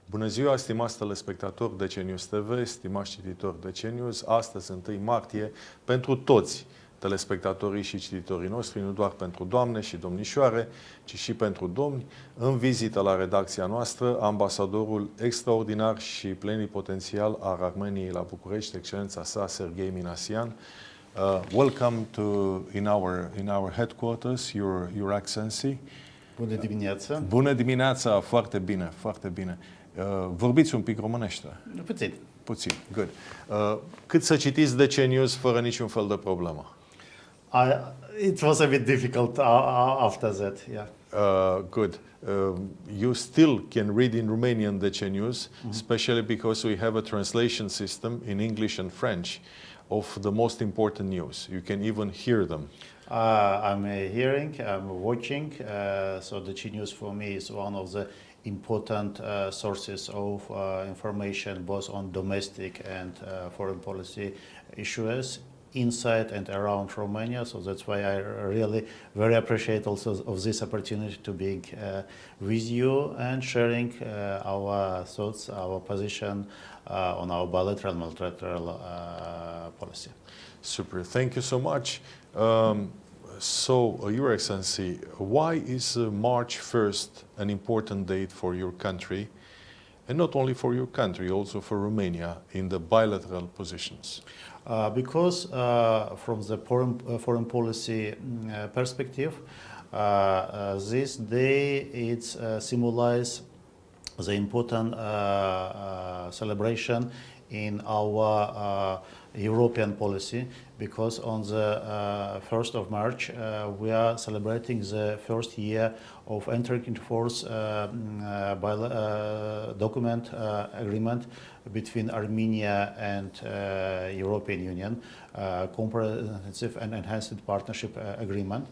Bună ziua, stimați telespectatori DCNewsTV, stimați cititori DCNews. Astăzi, 1 martie, pentru toți telespectatorii și cititorii noștri, nu doar pentru doamne și domnișoare, ci și pentru domni, în vizită la redacția noastră, ambasadorul extraordinar și plenipotențial al Armeniei la București, excelența sa, Sergey Minasyan. Welcome in our headquarters, Your Excellency. Bună dimineața! Bună dimineața! Foarte bine, foarte bine. Vorbiți un pic românește? Puțin. Puțin, good. Cât să citiți DCNews fără niciun fel de problemă? It was a bit difficult after that, yeah. Good. You still can read in Romanian DCNews, especially because we have a translation system in English and French of the most important news. You can even hear them. I'm hearing, I'm watching, so the news for me is one of the important sources of information both on domestic and foreign policy issues inside and around Romania. So that's why I really very appreciate also of this opportunity to be with you and sharing our thoughts, our position on our bilateral multilateral policy. Super. Thank you so much. Your Excellency, why is March 1st an important date for your country, and not only for your country, also for Romania in the bilateral positions? Because from the foreign policy perspective, this day it symbolizes the important celebration in our European policy, because on the 1st of March we are celebrating the first year of entering into force document agreement between Armenia and European Union, comprehensive and enhanced partnership agreement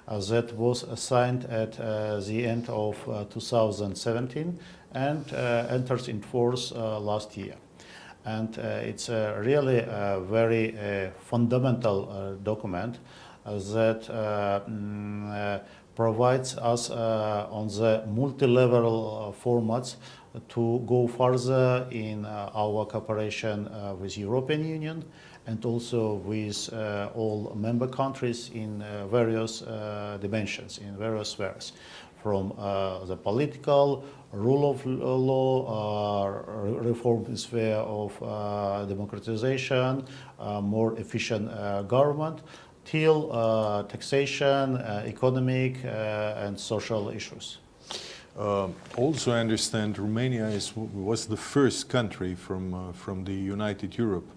that was signed at the end of 2017 and enters in force last year. And it's really a very fundamental document that provides us on the multi-level formats to go further in our cooperation with European Union and also with all member countries in various dimensions, in various spheres, from the political, rule of law, reform sphere of democratization, more efficient government, till taxation, economic and social issues. Also, I understand Romania was the first country from the United Europe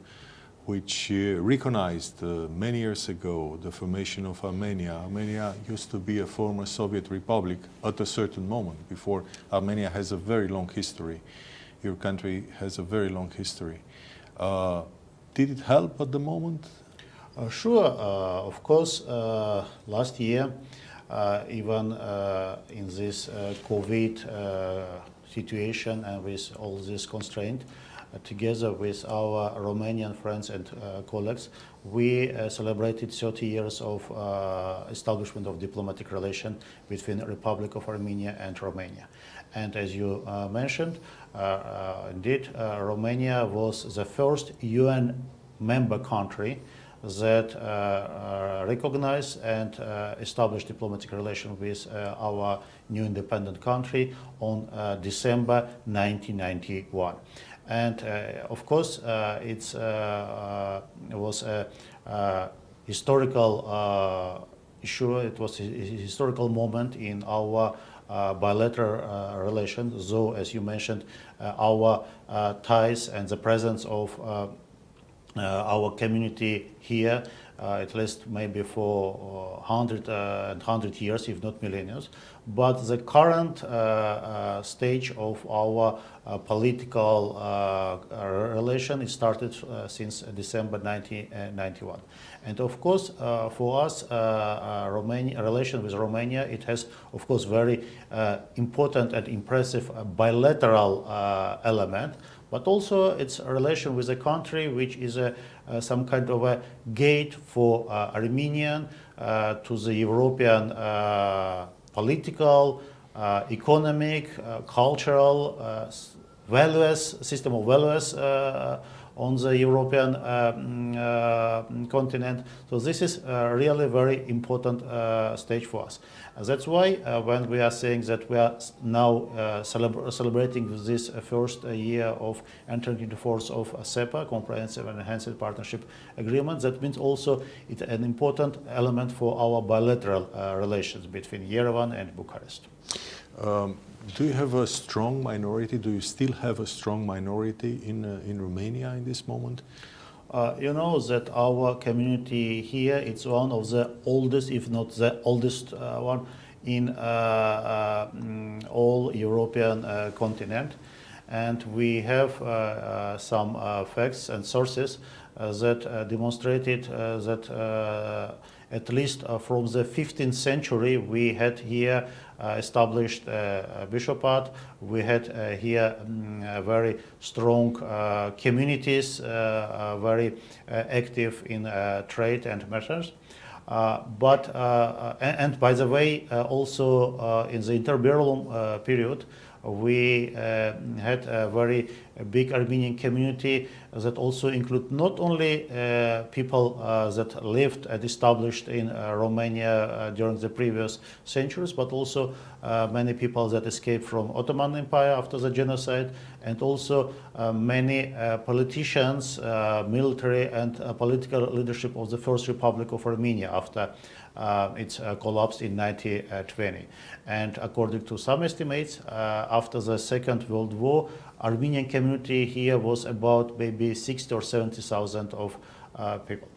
which recognized many years ago the formation of Armenia. Armenia used to be a former Soviet republic at a certain moment. Before, Armenia has a very long history. Your country has a very long history. Did it help at the moment? Sure, of course. Last year, even in this COVID situation and with all this constraint, together with our Romanian friends and colleagues, we celebrated 30 years of establishment of diplomatic relation between the Republic of Armenia and Romania. And as you mentioned, indeed, Romania was the first UN member country that recognized and established diplomatic relations with our new independent country on December 1991. And of course, it was a historical issue. It was a historical moment in our bilateral relations. Though, as you mentioned, our ties and the presence of our community here, at least maybe for 100 years, if not millennia. But the current stage of our political relation started since December 1991. And of course, for us, relation with Romania, it has, of course, very important and impressive bilateral element, but also it's a relation with a country which is some kind of a gate for Armenian to the European political, economic, cultural values, system of values on the European continent. So this is really very important stage for us. That's why when we are saying that we are now celebrating this first year of entering into force of CEPA, Comprehensive and Enhanced Partnership Agreement, that means also it's an important element for our bilateral relations between Yerevan and Bucharest. Do you have a strong minority? Do you still have a strong minority in Romania in this moment? You know that our community here, it's one of the oldest, if not the oldest one in all European continent. And we have some facts and sources that demonstrated that at least from the 15th century we had here established bishopate. We had here very strong communities, very active in trade and matters. And by the way, also in the interbellum period, we had a very big Armenian community that also include not only people that lived and established in Romania during the previous centuries, but also many people that escaped from Ottoman Empire after the genocide, and also many politicians, military and political leadership of the First Republic of Armenia after its collapse in 1920. And according to some estimates, after the Second World War, Armenian community here was about maybe 60 or 70,000 of people.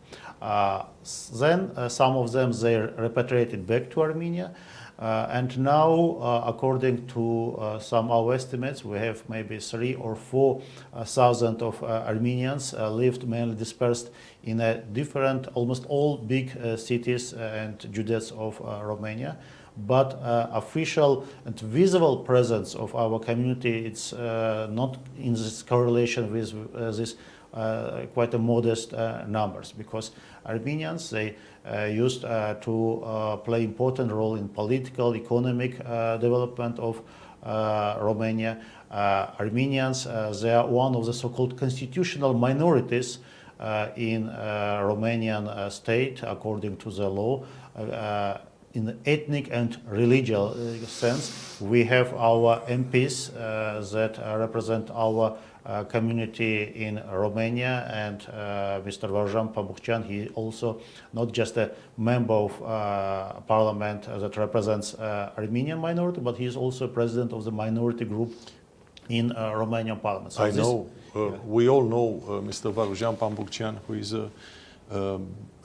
Then some of them, they repatriated back to Armenia. And now, according to some our estimates, we have maybe 3,000 or 4,000 of Armenians lived mainly dispersed in a different, almost all big cities and județ of Romania. But official and visible presence of our community, it's not in this correlation with this quite a modest numbers, because Armenians, they used to play important role in political, economic development of Romania. Armenians, they are one of the so-called constitutional minorities in Romanian state according to the law. In the ethnic and religious sense, we have our MPs that represent our community in Romania, and Mr. Varjan Pamukyan, he also not just a member of parliament that represents Armenian minority, but he is also president of the minority group in Romanian parliament. So we all know Mr. Varjan Pamukyan, who is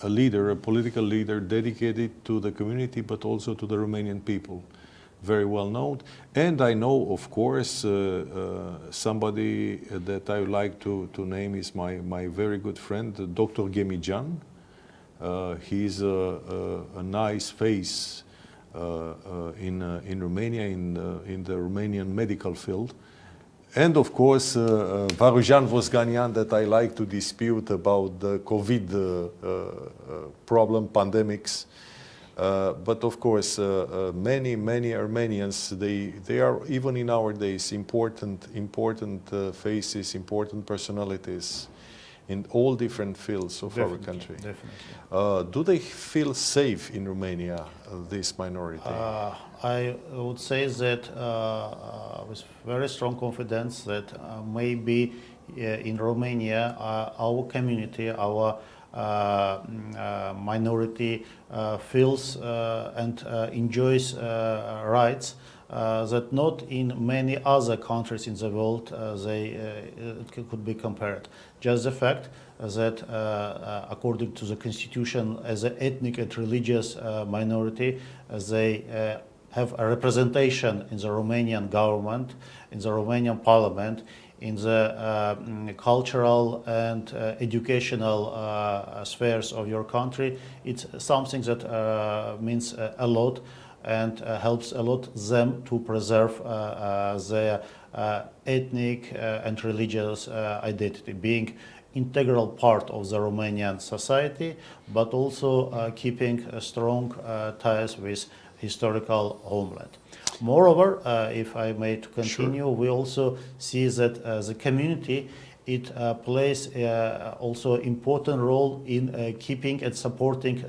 a leader, a political leader dedicated to the community, but also to the Romanian people. Very well known. And I know, of course, somebody that I would like to name is my very good friend, Dr. Ghemijan. He's a nice face in Romania, in the Romanian medical field. And of course, Varujan Vosganian, that I like to dispute about the COVID problem, pandemics. But of course, many Armenians, they are, even in our days, important faces, important personalities in all different fields of our country. Definitely. Do they feel safe in Romania, this minority? I would say that with very strong confidence that maybe in Romania our community, our minority feels and enjoys rights that not in many other countries in the world it could be compared. Just the fact that according to the constitution, as an ethnic and religious minority, they have a representation in the Romanian government, in the Romanian parliament, in the cultural and educational spheres of your country. It's something that means a lot and helps a lot them to preserve their ethnic and religious identity, being integral part of the Romanian society, but also keeping strong ties with historical homeland. Moreover, if I may to continue, we also see that the community it plays also important role in keeping and supporting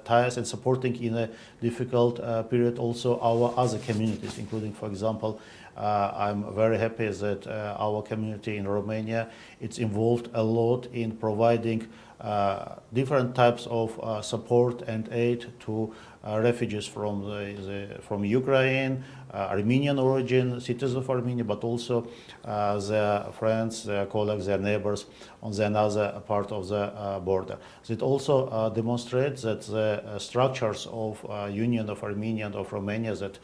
ties and supporting in a difficult period also our other communities, including, for example, I'm very happy that our community in Romania it's involved a lot in providing different types of support and aid to refugees from Ukraine, Armenian origin, citizens of Armenia, but also their friends, their colleagues, their neighbors on the another part of the border. So it also demonstrates that the structures of Union of Armenia and of Romania, that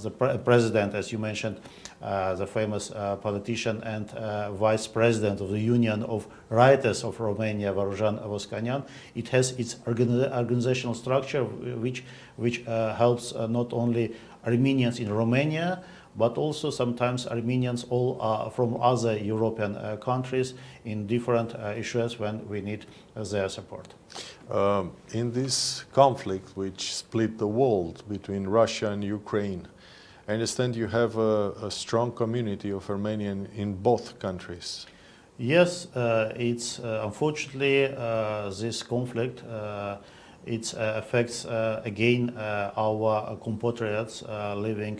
the president, as you mentioned, the famous politician and vice president of the Union of Writers of Romania, Varujan Voskanyan, it has its organizational structure which helps not only Armenians in Romania, but also sometimes Armenians all from other European countries in different issues when we need their support. In this conflict which split the world between Russia and Ukraine, I understand you have a strong community of Armenian in both countries. Yes, it's unfortunately this conflict it affects again our compatriots living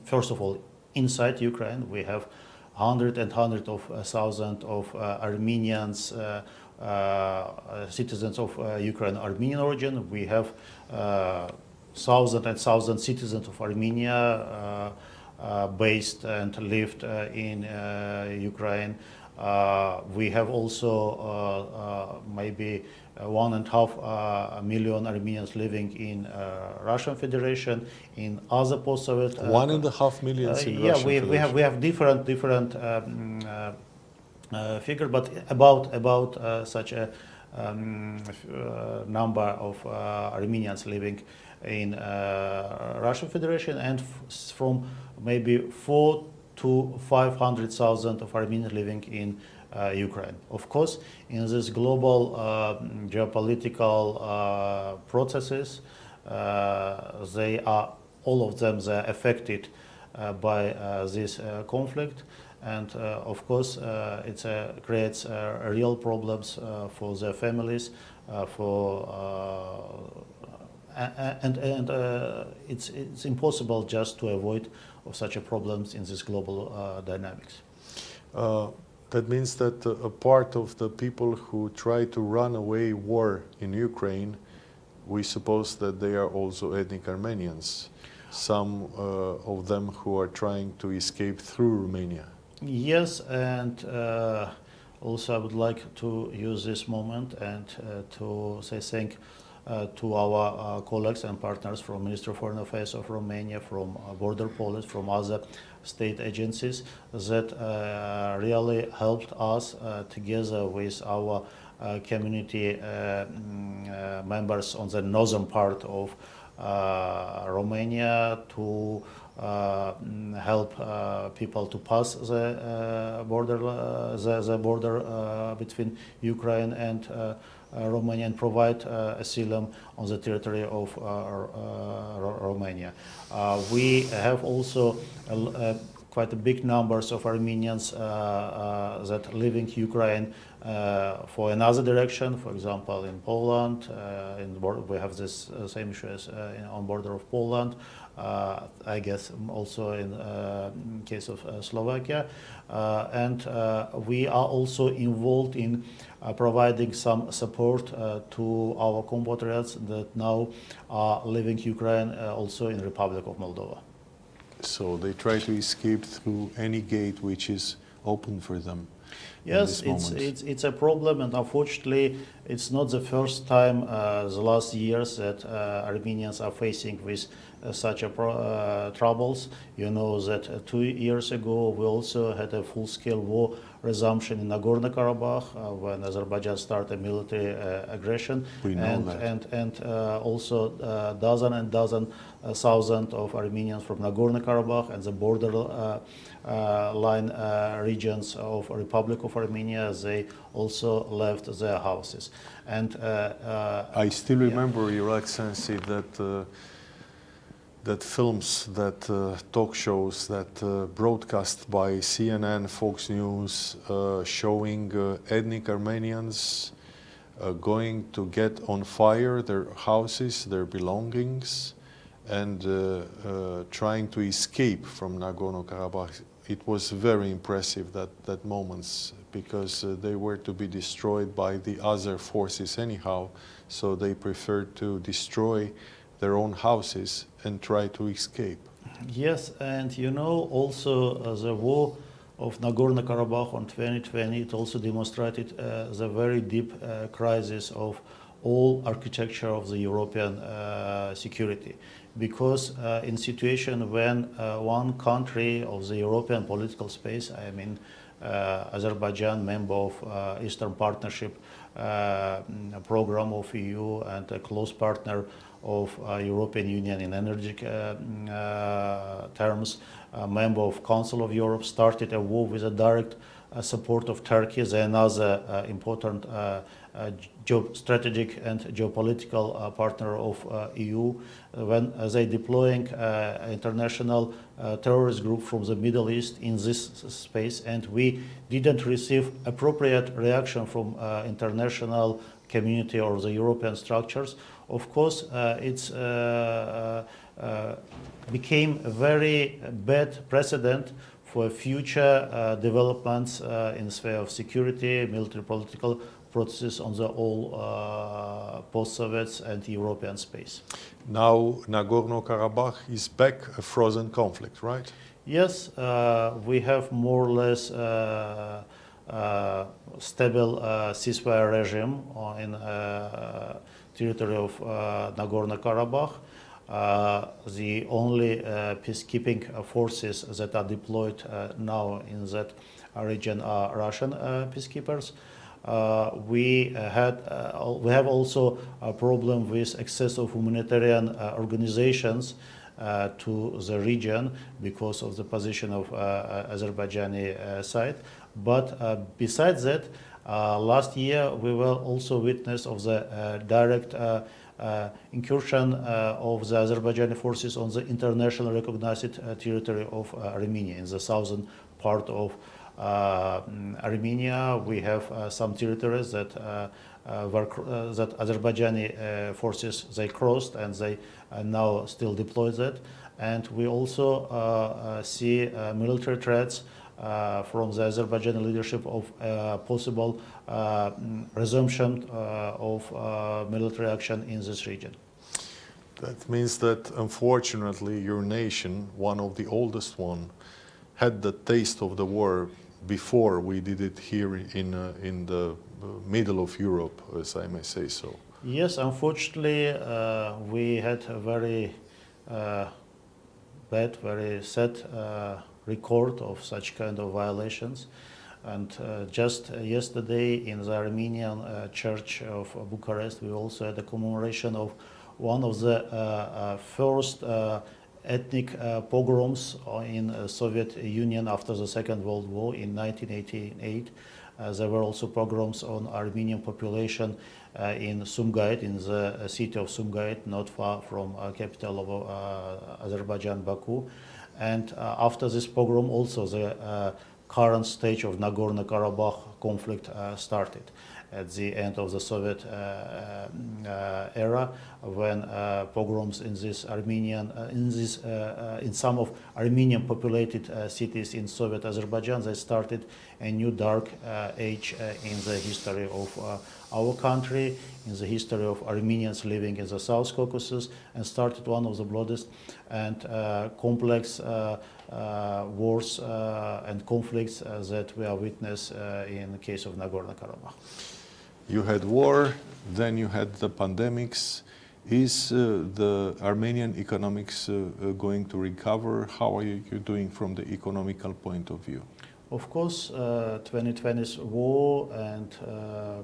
first of all inside Ukraine. We have hundreds of thousands of Armenians, citizens of Ukraine Armenian origin. We have thousands and thousands citizens of Armenia based and lived in Ukraine. We have also maybe 1.5 million Armenians living in Russian Federation, in other post-Soviet. 1.5 million in yeah, Russian Federation. we have different figure, but about such a number of Armenians living in Russian Federation, and from maybe 400,000 to 500,000 of Armenians living in Ukraine. Of course, in this global geopolitical processes, they are all of them they are affected by this conflict, and of course it creates real problems for their families, and it's impossible just to avoid of such a problems in this global dynamics. That means that a part of the people who try to run away war in Ukraine, we suppose that they are also ethnic Armenians. Some of them who are trying to escape through Romania. Yes, and also I would like to use this moment and to say thank to our colleagues and partners from Ministry of Foreign Affairs of Romania, from Border Police, from other state agencies that really helped us together with our community members on the northern part of Romania to help people to pass the border between Ukraine and Romania and provide asylum on the territory of Romania. We have also quite a big numbers of Armenians that live in Ukraine for another direction. For example, in Poland, we have this same issues on border of Poland. I guess also in case of Slovakia, and we are also involved in providing some support to our compatriots that now are living Ukraine, also in Republic of Moldova. So they try to escape through any gate which is open for them. Yes, it's a problem, and unfortunately, it's not the first time the last years that Armenians are facing with such troubles. You know that 2 years ago we also had a full-scale war resumption in Nagorno-Karabakh when Azerbaijan started military aggression. We know that. And also dozen thousands of Armenians from Nagorno-Karabakh and the border line regions of Republic of Armenia, they also left their houses. And I still remember, Your Excellency, that that films, that talk shows, that broadcast by CNN, Fox News, showing ethnic Armenians going to get on fire their houses, their belongings, and trying to escape from Nagorno-Karabakh. It was very impressive, that moments, because they were to be destroyed by the other forces anyhow, so they preferred to destroy their own houses and try to escape. Yes, and you know, also the war of Nagorno-Karabakh on 2020, it also demonstrated the very deep crisis of all architecture of the European security. Because in situation when one country of the European political space, I mean Azerbaijan, member of Eastern Partnership program of EU and a close partner of European Union in energy terms, member of Council of Europe, started a war with a direct support of Turkey, another important strategic and geopolitical partner of EU, when they deploying international terrorist group from the Middle East in this space, and we didn't receive appropriate reaction from international community or the European structures. Of course, it's became a very bad precedent for future developments in the sphere of security, military, political processes on the all post-Soviet and European space. Now Nagorno-Karabakh is back a frozen conflict, right? Yes, we have more or less stable ceasefire regime in territory of Nagorno-Karabakh. The only peacekeeping forces that are deployed now in that region are Russian peacekeepers. We have also a problem with access of humanitarian organizations to the region because of the position of Azerbaijani side. But besides that, last year we were also witness of the direct incursion of the Azerbaijani forces on the internationally recognized territory of Armenia, in the southern part of Armenia. We have some territories that that Azerbaijani forces they crossed, and they now still deploy that. And we also see military threats from the Azerbaijani leadership of possible resumption of military action in this region. That means that unfortunately your nation, one of the oldest one, had the taste of the war before we did it here in the middle of Europe, as I may say so. Yes, unfortunately, we had a very bad, very sad record of such kind of violations. And just yesterday in the Armenian Church of Bucharest, we also had a commemoration of one of the first ethnic pogroms in Soviet Union after the Second World War in 1988. There were also pogroms on Armenian population in Sumgait, in the city of Sumgait, not far from capital of Azerbaijan, Baku. And after this pogrom, also the current stage of Nagorno-Karabakh conflict started at the end of the Soviet era, when pogroms in this Armenian, in some of Armenian populated cities in Soviet Azerbaijan, they started a new dark age in the history of our country, in the history of Armenians living in the South Caucasus, and started one of the bloodiest and complex wars and conflicts that we are witness in the case of Nagorno-Karabakh. You had war, then you had the pandemics. Is the Armenian economics going to recover? How are you doing from the economical point of view? Of course, 2020's war and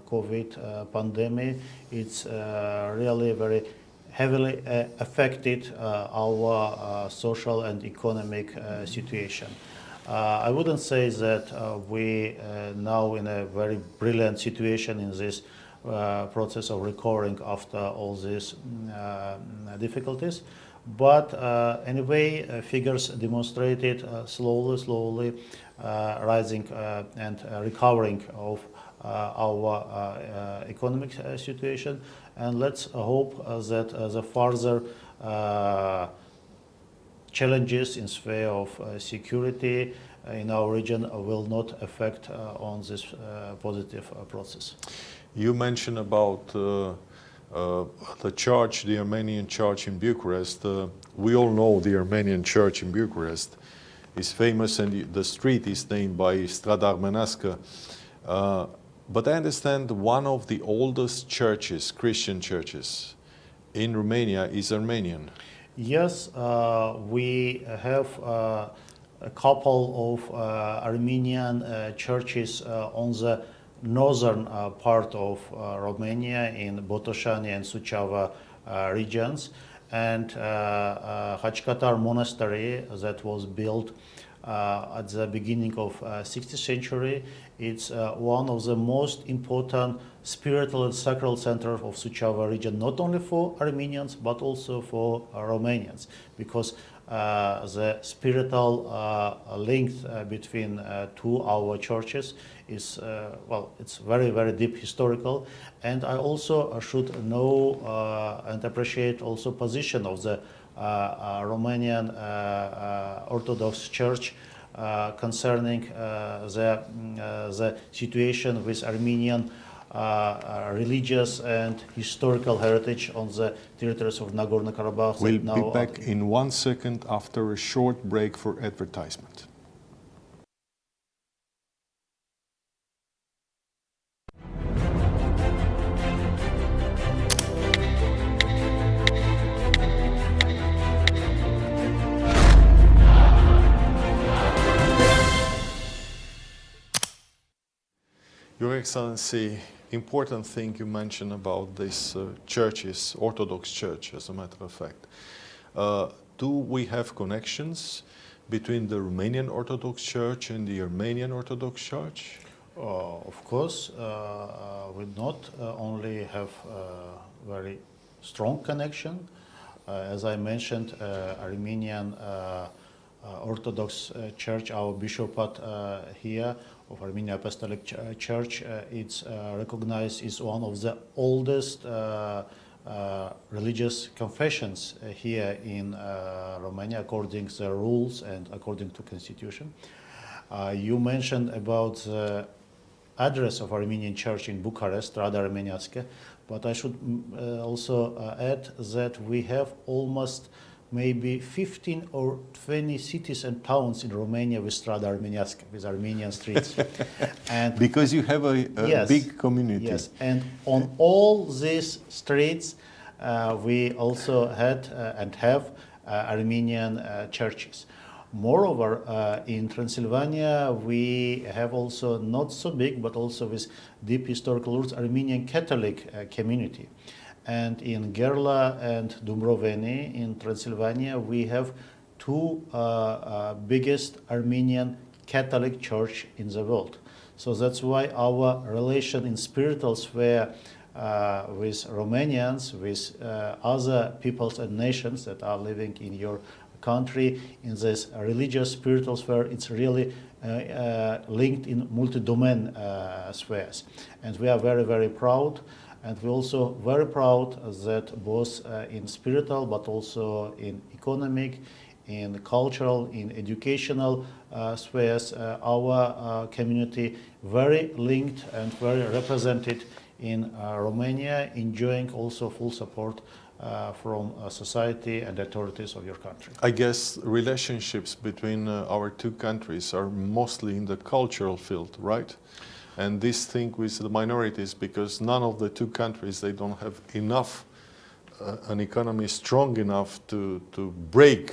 COVID pandemic, it's really very heavily affected our social and economic situation. I wouldn't say that we now in a very brilliant situation in this process of recovering after all these difficulties, But anyway, figures demonstrated slowly rising and recovering of our economic situation, and let's hope that the further challenges in sphere of security in our region will not affect on this positive process. You mentioned about the church, the Armenian church in Bucharest. We all know the Armenian church in Bucharest is famous, and the street is named by Strada Armenească. But I understand one of the oldest churches, Christian churches, in Romania is Armenian. Yes, we have a couple of Armenian churches on the northern part of Romania in Botoșani and Suceava regions, and Hachkatar Monastery that was built at the beginning of 16th century. It's one of the most important spiritual and sacral centers of Suceava region, not only for Armenians but also for Romanians, because the spiritual link between two our churches is well, it's very deep historical, and I also should know and appreciate also position of the Romanian Orthodox Church concerning the situation with Armenian religious and historical heritage on the territories of Nagorno-Karabakh. We'll be back in 1 second after a short break for advertisement. Your Excellency, important thing you mentioned about these churches, Orthodox Church, as a matter of fact. Do we have connections between the Romanian Orthodox Church and the Armenian Orthodox Church? Of course, we not only have a very strong connection. As I mentioned, Armenian Orthodox Church, our bishopric here of Armenian Apostolic Church, it's recognized as one of the oldest religious confessions here in Romania, according to the rules and according to constitution. You mentioned about the address of Armenian Church in Bucharest, Strada Armenească, but I should also add that we have almost maybe 15 or 20 cities and towns in Romania with Strada Armenească, with Armenian streets. And because you have a yes, big community. Yes, and on all these streets we also had and have Armenian churches. Moreover, in Transylvania we have also not so big but also with deep historical roots Armenian Catholic community. And in Gerla and Dumbrăveni in Transylvania, we have two biggest Armenian Catholic church in the world. So that's why our relation in spiritual sphere with Romanians, with other peoples and nations that are living in your country, in this religious spiritual sphere, it's really linked in multi-domain spheres. And we are very proud. And we're also very proud that both in spiritual but also in economic, in cultural, in educational spheres, our community very linked and very represented in Romania, enjoying also full support from society and authorities of your country. I guess relationships between our two countries are mostly in the cultural field, right? And this thing with the minorities, because none of the two countries, they don't have enough, an economy strong enough to break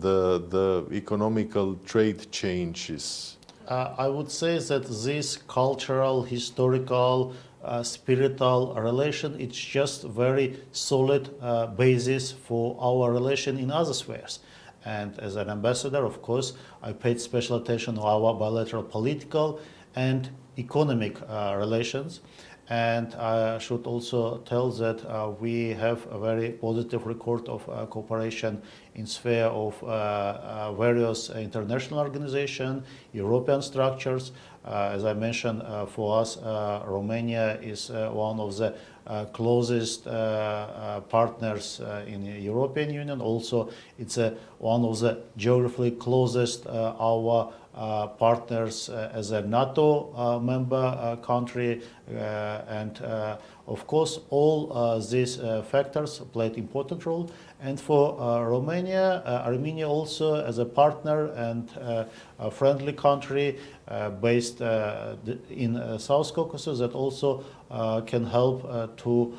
the economical trade changes. I would say that this cultural, historical, spiritual relation, it's just very solid basis for our relation in other spheres. And as an ambassador, of course, I paid special attention to our bilateral political and economic relations. And I should also tell that we have a very positive record of cooperation in sphere of various international organizations, European structures. As I mentioned, for us, Romania is one of the closest partners in the European Union. Also, it's one of the geographically closest our partners as a NATO member country, and of course all these factors played important role. And for Romania, Armenia also as a partner and a friendly country based in South Caucasus that also can help to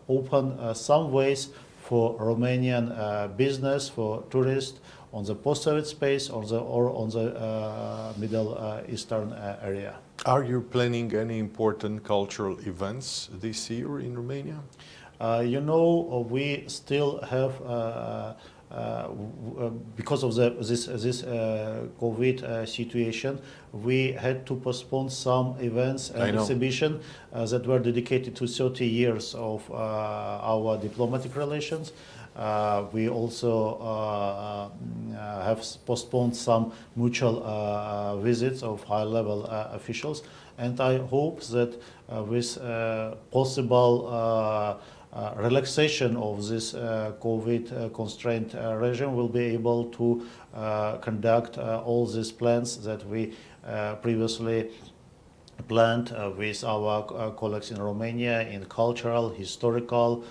open some ways for Romanian business, for tourists on the post-Soviet space or on the Middle Eastern area. Are you planning any important cultural events this year in Romania? We still have, because of this COVID situation, we had to postpone some events and exhibitions that were dedicated to 30 years of our diplomatic relations. We also have postponed some mutual visits of high-level officials, and I hope that with possible relaxation of this COVID constraint regime, we'll be able to conduct all these plans that we previously planned with our colleagues in Romania in cultural, historical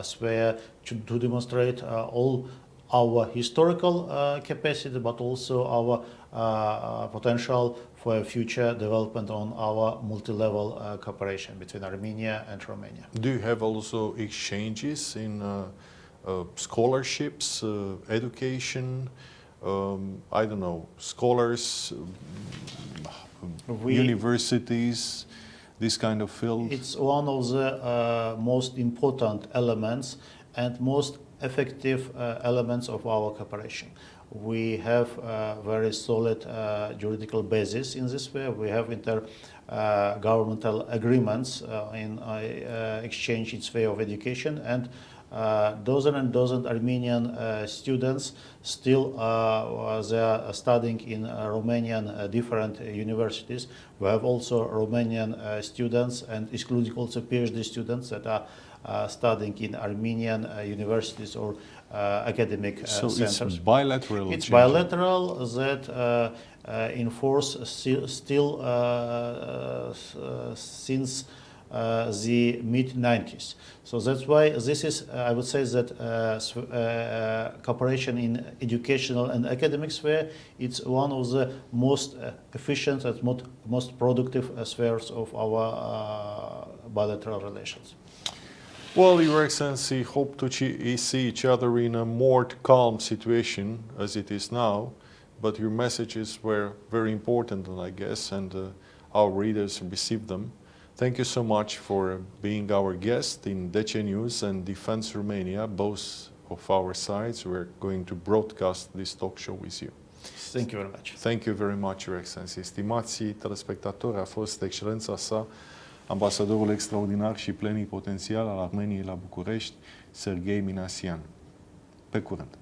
sphere to demonstrate all our historical capacity, but also our potential for future development on our multi-level cooperation between Armenia and Romania. Do you have also exchanges in scholarships, education, I don't know, scholars, universities, this kind of field? It's one of the most important elements and most effective elements of our cooperation. We have a very solid juridical basis in this way. We have intergovernmental agreements in exchange in sphere of education, and dozens and dozens Armenian students still they are studying in Romanian different universities. We have also Romanian students, and excluding also PhD students that are studying in Armenian universities or academic centers. It's bilateral. It's bilateral that in force still since the mid-90s. So that's why this is, I would say that cooperation in educational and academic sphere, it's one of the most efficient and most productive spheres of our bilateral relations. Well, Your Excellency, hope to see each other in a more calm situation as it is now, but your messages were very important, I guess, and our readers received them. Thank you so much for being our guest in DC News and Defense Romania. Both of our sides, we're going to broadcast this talk show with you. Thank you very much. Thank you very much, Your Excellency. Stimații telespectatori, a fost Excelența sa, ambasadorul extraordinar și plenipotențial al Armeniei la București, Sergey Minasyan. Pe curând!